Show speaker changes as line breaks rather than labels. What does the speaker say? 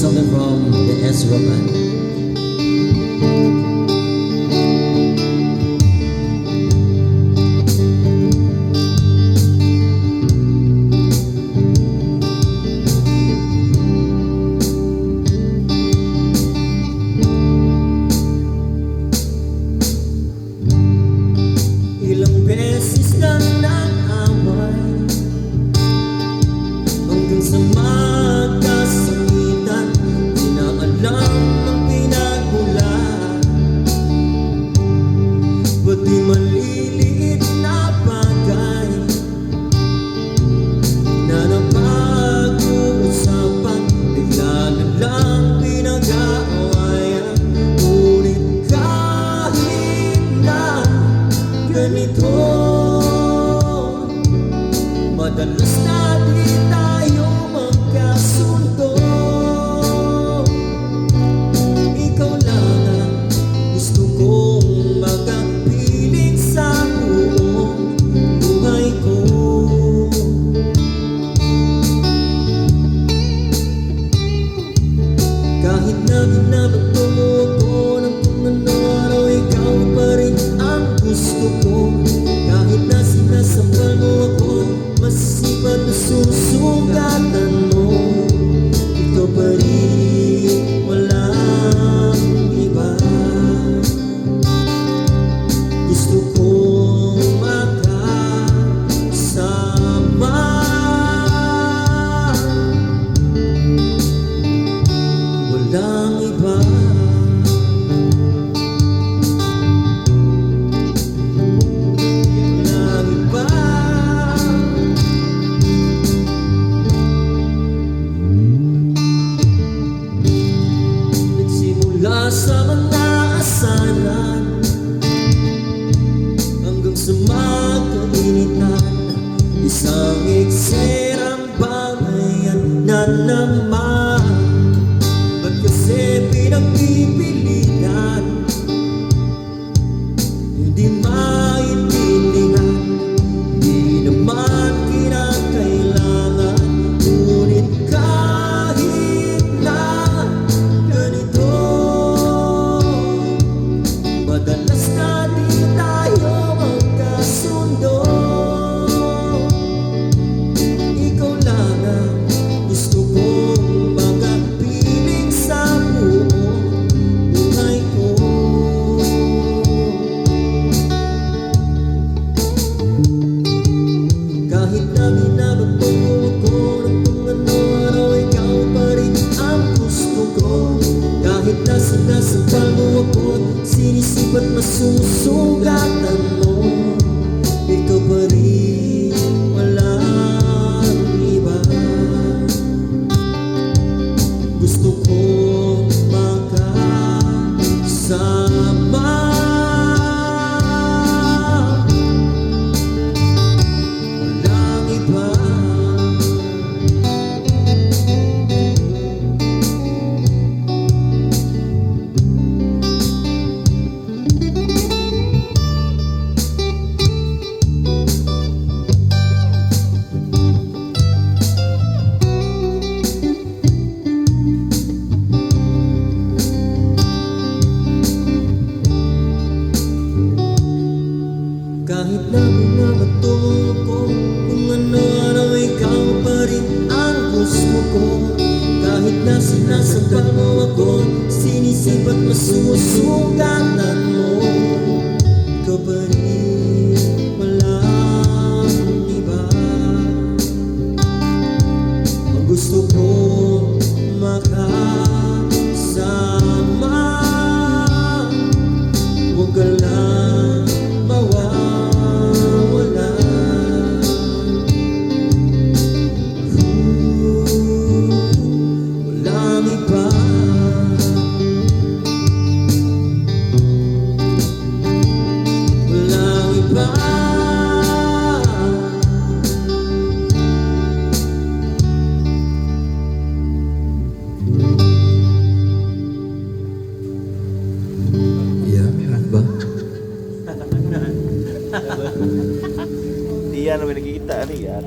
something from the Ezra Band.
Ilang beses na nag-away hanggang sa magkasangitan, di na alam ang pinagmulan. Pati maliliit na bagay na napag-uusapan, bigla na lang pinag-aawayan. Ngunit kahit na ganito, madalas na di tayo magkasundo. Ikaw lang ang gusto kong makapiling sa buong buhay ko. Kahit na binabato mo ako ng kung ano araw, ikaw pa rin ang gusto ko. Kahit na sinasambal mo ako, masipag na susugatan mo, ikaw pa rin, walang iba. Gusto kong makasama, walang iba. Sa mga asalan hanggang sa magkainitan, isang ekserang bangayan na naman. Ba't kasi pinagpipilitan, hindi maintindihan, di naman kinakailangan. Ngunit kahit na ganito, madalas na di tayo magkasundo. Ikaw lang ang gusto kong makapiling sa buong buhay ko. Kahit na binabato mo ako ng kung ano araw, ikaw pa rin ang gusto ko. Kahit na sinasambal mo ako, sinisip at masusugatan mo, ikaw pa rin, walang iba. Gusto kong makasama, walang iba. Kahit na binabato ko kung ano araw, ikaw pa rin ang gusto ko. Kahit na sinasambal mo ako, sinisip at masusugatan mo, ikaw pa rin, walang iba. Ang gusto ko makasama, huwag ka lang mawawala. Walang iba. Walang iba.
Di yan naman nakikita. Ano yan?